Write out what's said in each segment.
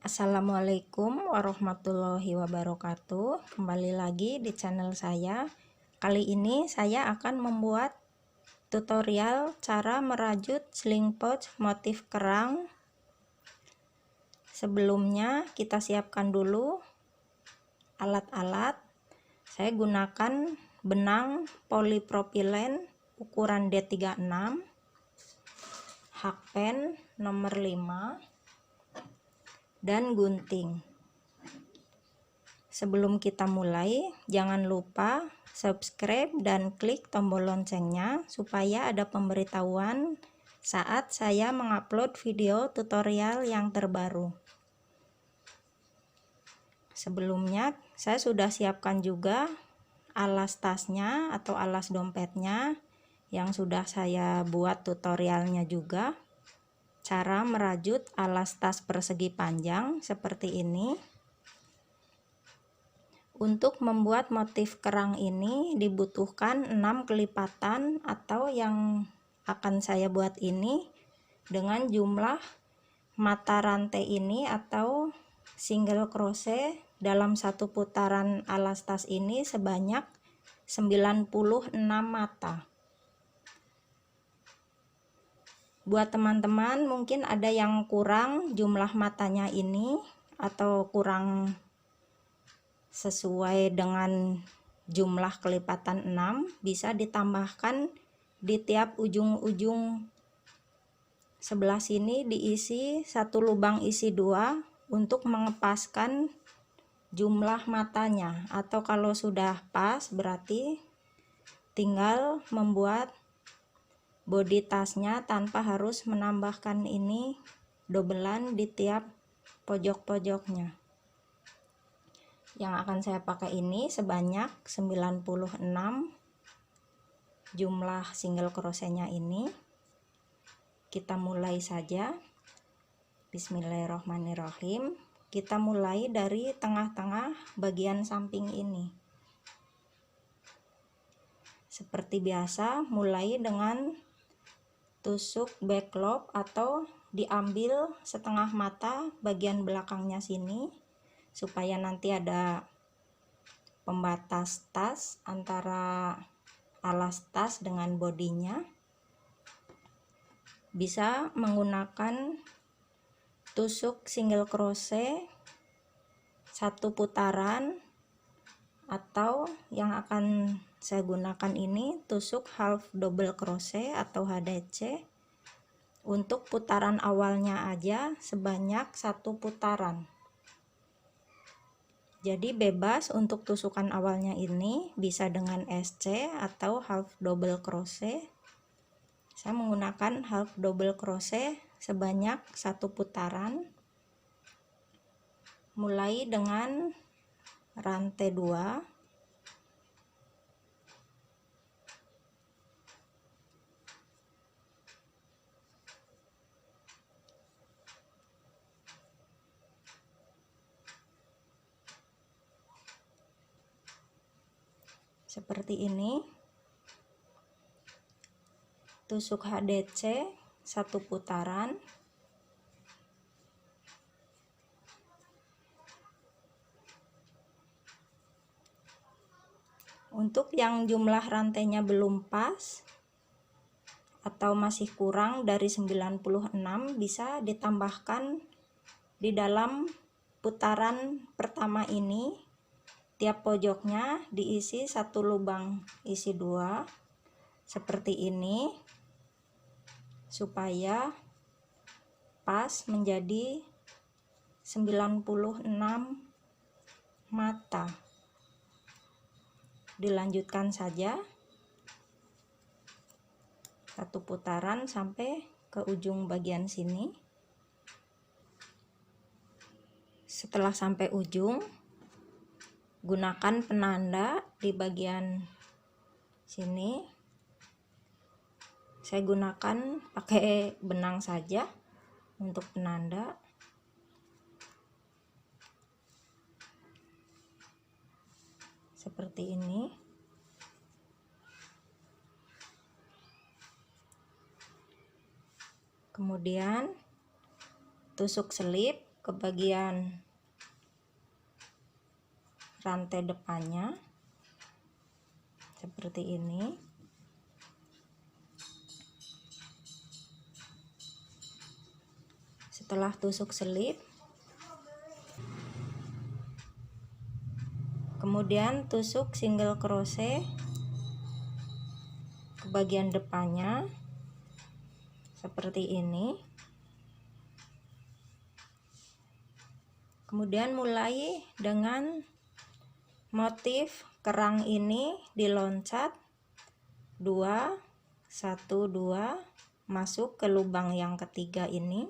Assalamualaikum warahmatullahi wabarakatuh. Kembali lagi di channel saya. Kali ini saya akan membuat tutorial cara merajut sling pouch motif kerang. Sebelumnya kita siapkan dulu alat-alat. Saya gunakan benang polipropilen ukuran D36, hakpen nomor 5, dan gunting. Sebelum kita mulai, jangan lupa subscribe dan klik tombol loncengnya supaya ada pemberitahuan saat saya mengupload video tutorial yang terbaru. Sebelumnya saya sudah siapkan juga alas tasnya atau alas dompetnya yang sudah saya buat tutorialnya juga. Cara merajut alas tas persegi panjang seperti ini. Untuk membuat motif kerang ini dibutuhkan 6 kelipatan atau yang akan saya buat ini dengan jumlah mata rantai ini atau single crochet dalam satu putaran alas tas ini sebanyak 96 mata. Buat teman-teman mungkin ada yang kurang jumlah matanya ini atau kurang sesuai dengan jumlah kelipatan 6, bisa ditambahkan di tiap ujung-ujung sebelah sini diisi satu lubang isi 2 untuk mengepaskan jumlah matanya, atau kalau sudah pas berarti tinggal membuat bodi tasnya tanpa harus menambahkan ini dobelan di tiap pojok-pojoknya. Yang akan saya pakai ini sebanyak 96 jumlah single crochetnya ini. Kita mulai saja. Bismillahirrahmanirrahim. Kita mulai dari tengah-tengah bagian samping ini. Seperti biasa, mulai dengan tusuk backloop atau diambil setengah mata bagian belakangnya sini supaya nanti ada pembatas tas antara alas tas dengan bodinya. Bisa menggunakan tusuk single crochet satu putaran, atau yang akan saya gunakan ini tusuk half double crochet atau HDC. Untuk putaran awalnya aja sebanyak satu putaran. Jadi bebas untuk tusukan awalnya ini bisa dengan SC atau half double crochet. Saya menggunakan half double crochet sebanyak satu putaran. Mulai dengan rantai 2. Seperti ini. Tusuk HDC satu putaran. Untuk yang jumlah rantainya belum pas atau masih kurang dari 96, bisa ditambahkan di dalam putaran pertama ini. Tiap pojoknya diisi satu lubang isi 2 seperti ini supaya pas menjadi 96 mata. Dilanjutkan saja satu putaran sampai ke ujung bagian sini. Setelah sampai ujung, gunakan penanda di bagian sini. Saya gunakan pakai benang saja untuk penanda. Seperti ini. Kemudian tusuk selip ke bagian rantai depannya seperti ini. Setelah tusuk selip, kemudian tusuk single crochet ke bagian depannya seperti ini. Kemudian mulai dengan motif kerang ini diloncat 2 1 2 masuk ke lubang yang ketiga ini,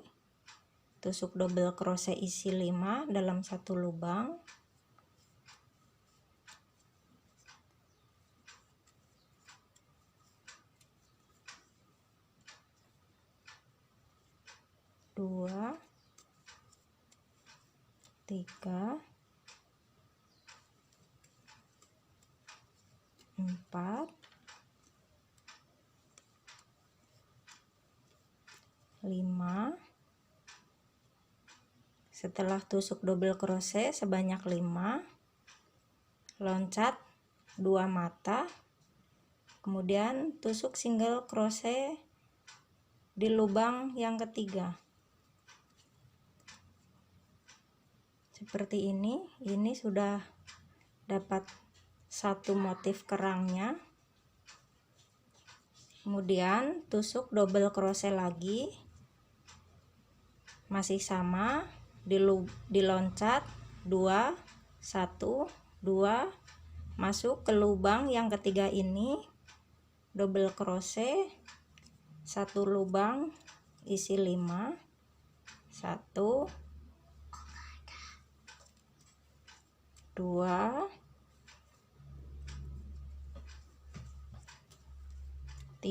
tusuk double crochet isi 5 dalam satu lubang, dua, 3, 4, 5. Setelah tusuk double crochet sebanyak 5, loncat 2 mata, kemudian tusuk single crochet di lubang yang ketiga seperti ini. Ini sudah dapat satu motif kerangnya. Kemudian tusuk double crochet lagi, masih sama, diloncat 2 1 2 masuk ke lubang yang ketiga ini, double crochet satu lubang isi 5, 1 2 3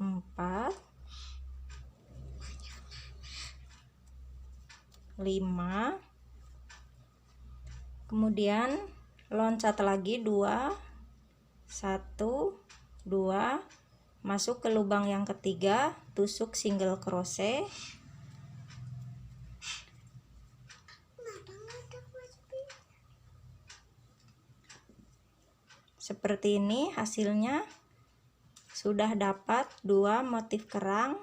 4 5. Kemudian loncat lagi 2 1 2 masuk ke lubang yang ketiga, tusuk single crochet seperti ini. Hasilnya sudah dapat 2 motif kerang.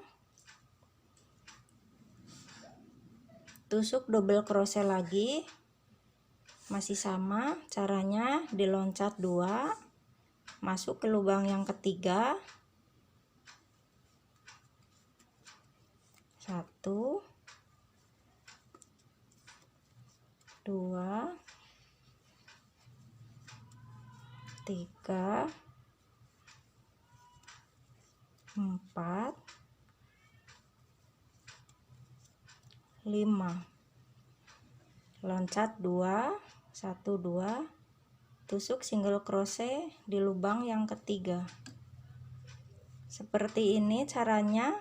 Tusuk double crochet lagi, masih sama caranya, diloncat 2 masuk ke lubang yang ketiga, 1 2 3 4 5, loncat 2 1 2 tusuk single crochet di lubang yang ketiga. Seperti ini caranya,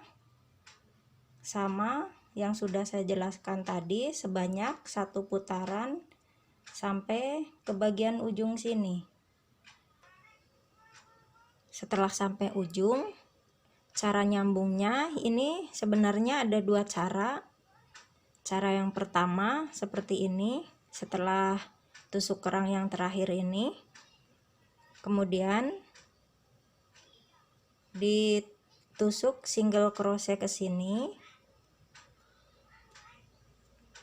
sama yang sudah saya jelaskan tadi, sebanyak 1 putaran sampai ke bagian ujung sini. Setelah sampai ujung, cara nyambungnya ini sebenarnya ada 2 cara. Cara yang pertama seperti ini, setelah tusuk kerang yang terakhir ini, kemudian ditusuk single crochet ke sini,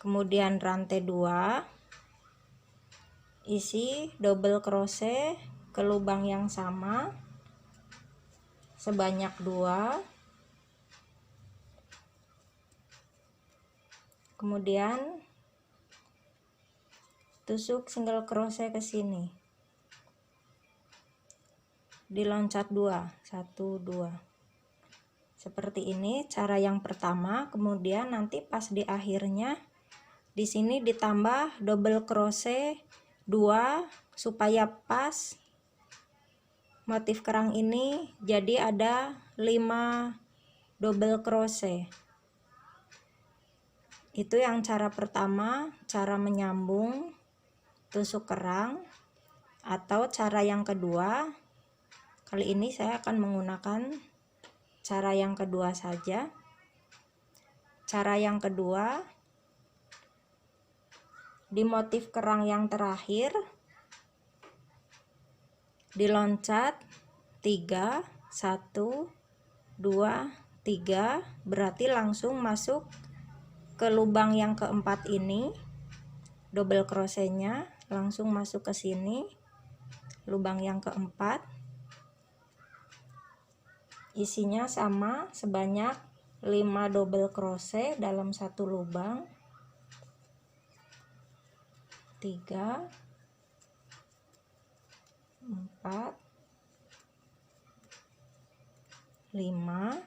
kemudian rantai 2, isi double crochet ke lubang yang sama sebanyak 2, kemudian tusuk single crochet ke sini, diloncat 2 1 2 seperti ini cara yang pertama. Kemudian nanti pas di akhirnya di sini ditambah double crochet 2 supaya pas motif kerang ini jadi ada 5 double crochet. Itu yang cara pertama, cara menyambung tusuk kerang. Atau cara yang kedua, kali ini saya akan menggunakan cara yang kedua saja. Cara yang kedua, di motif kerang yang terakhir diloncat 3, 1, 2, 3, berarti langsung masuk ke lubang yang keempat ini. Double crochetnya langsung masuk ke sini, lubang yang keempat. Isinya sama sebanyak 5 double crochet dalam satu lubang. 3, 4, 5,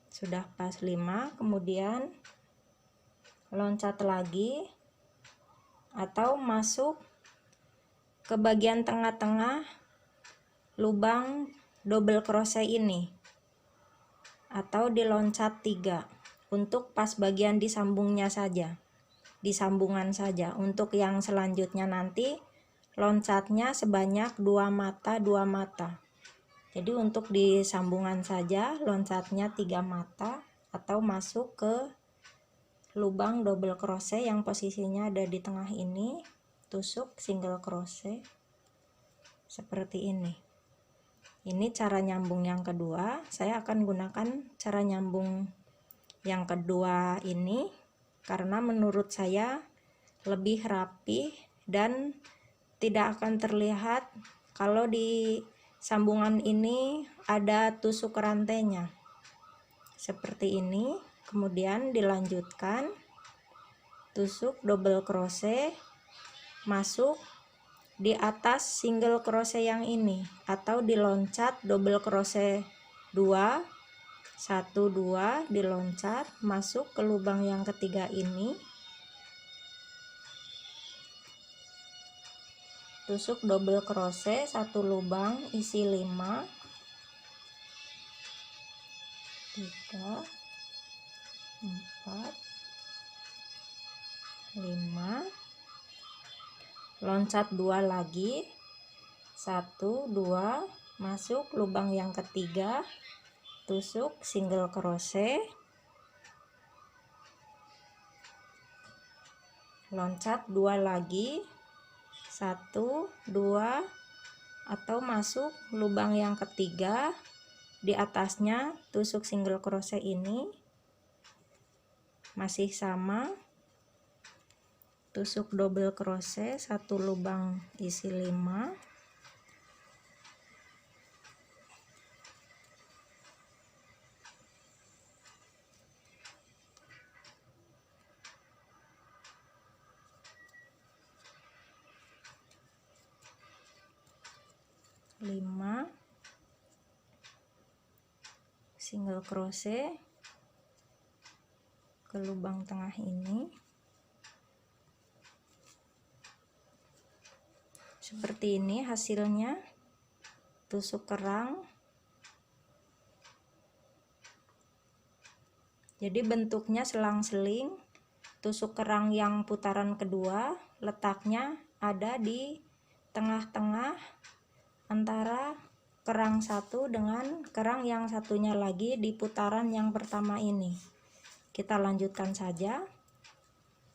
sudah pas 5, kemudian loncat lagi atau masuk ke bagian tengah-tengah lubang double crochet ini, atau diloncat 3 untuk pas bagian disambungnya saja, disambungan saja. Untuk yang selanjutnya nanti loncatnya sebanyak 2 mata 2 mata. Jadi untuk di sambungan saja loncatnya 3 mata atau masuk ke lubang double crochet yang posisinya ada di tengah ini, tusuk single crochet seperti ini. Ini cara nyambung yang kedua. Saya akan gunakan cara nyambung yang kedua ini karena menurut saya lebih rapi dan tidak akan terlihat kalau di sambungan ini ada tusuk rantainya seperti ini. Kemudian dilanjutkan tusuk double crochet masuk di atas single crochet yang ini, atau diloncat double crochet 2, 1, 2, diloncat masuk ke lubang yang ketiga ini, tusuk double crochet satu lubang isi 5, 3, 4, 5, loncat 2 lagi, 1, 2, masuk lubang yang ketiga, tusuk single crochet, loncat 2 lagi, 1, 2, atau masuk lubang yang ketiga, di atasnya tusuk single crochet ini masih sama, tusuk double crochet satu lubang isi 5, single crochet ke lubang tengah ini seperti ini hasilnya. Tusuk kerang, jadi bentuknya selang-seling. Tusuk kerang yang putaran kedua letaknya ada di tengah-tengah antara kerang satu dengan kerang yang satunya lagi di putaran yang pertama ini. Kita lanjutkan saja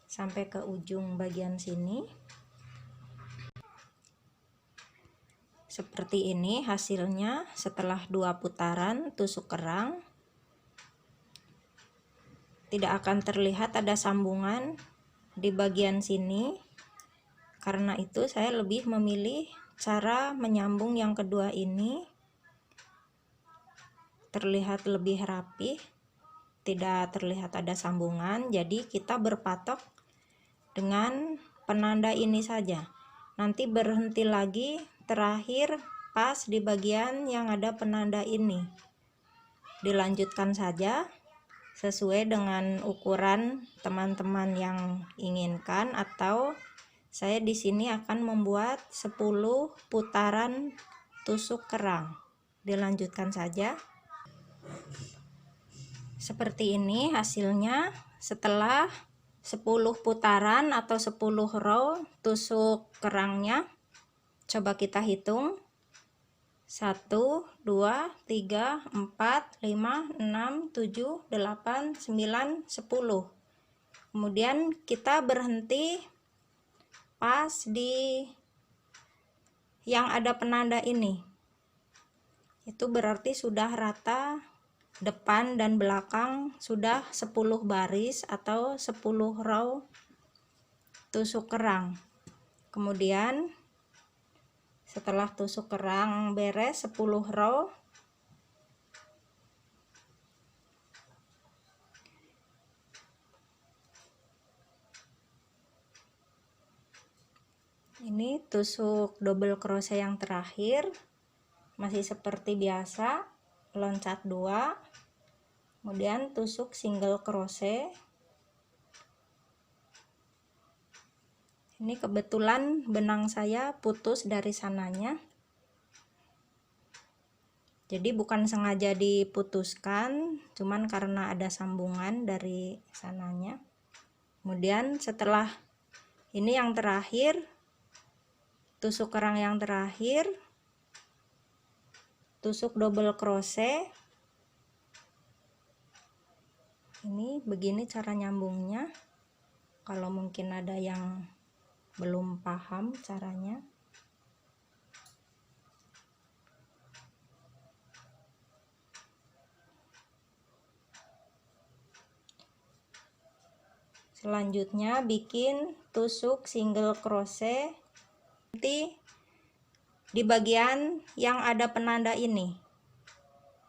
sampai ke ujung bagian sini. Seperti ini hasilnya setelah 2 putaran tusuk kerang. Tidak akan terlihat ada sambungan di bagian sini. Karena itu saya lebih memilih cara menyambung yang kedua ini. Terlihat lebih rapi, tidak terlihat ada sambungan. Jadi kita berpatok dengan penanda ini saja. Nanti berhenti lagi terakhir pas di bagian yang ada penanda ini. Dilanjutkan saja sesuai dengan ukuran teman-teman yang inginkan, atau saya di sini akan membuat 10 putaran tusuk kerang. Dilanjutkan saja. Seperti ini hasilnya setelah 10 putaran atau 10 row tusuk kerangnya. Coba kita hitung. 1, 2, 3, 4, 5, 6, 7, 8, 9, 10. Kemudian kita berhenti pas di yang ada penanda ini. Itu berarti sudah rata depan dan belakang, sudah 10 baris atau 10 row tusuk kerang. Kemudian setelah tusuk kerang beres 10 row, ini tusuk double crochet yang terakhir, masih seperti biasa, loncat 2, kemudian tusuk single crochet. Ini kebetulan benang saya putus dari sananya, jadi bukan sengaja diputuskan, cuman karena ada sambungan dari sananya. Kemudian setelah ini yang terakhir, tusuk kerang yang terakhir, tusuk double crochet. Ini begini cara nyambungnya, kalau mungkin ada yang belum paham caranya. Selanjutnya bikin tusuk single crochet nanti di bagian yang ada penanda ini,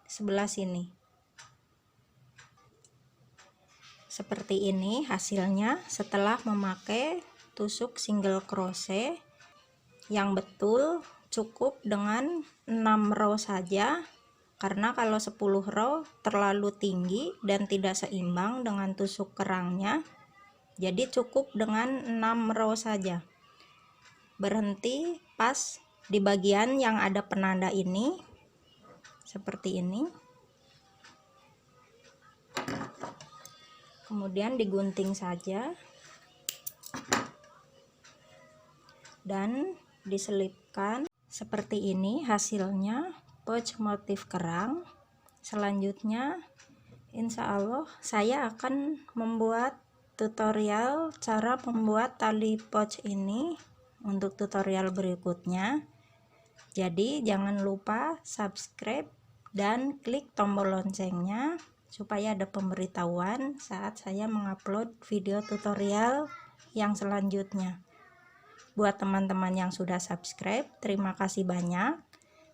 sebelah sini. Seperti ini hasilnya setelah memakai tusuk single crochet yang betul. Cukup dengan 6 row saja, karena kalau 10 row terlalu tinggi dan tidak seimbang dengan tusuk kerangnya. Jadi cukup dengan 6 row saja. Berhenti pas di bagian yang ada penanda ini, seperti ini. Kemudian digunting saja dan diselipkan. Seperti ini hasilnya pouch motif kerang. Selanjutnya insya Allah saya akan membuat tutorial cara membuat tali pouch ini untuk tutorial berikutnya. Jadi jangan lupa subscribe dan klik tombol loncengnya supaya ada pemberitahuan saat saya mengupload video tutorial yang selanjutnya. Buat teman-teman yang sudah subscribe, terima kasih banyak,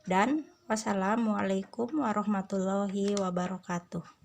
dan wassalamualaikum warahmatullahi wabarakatuh.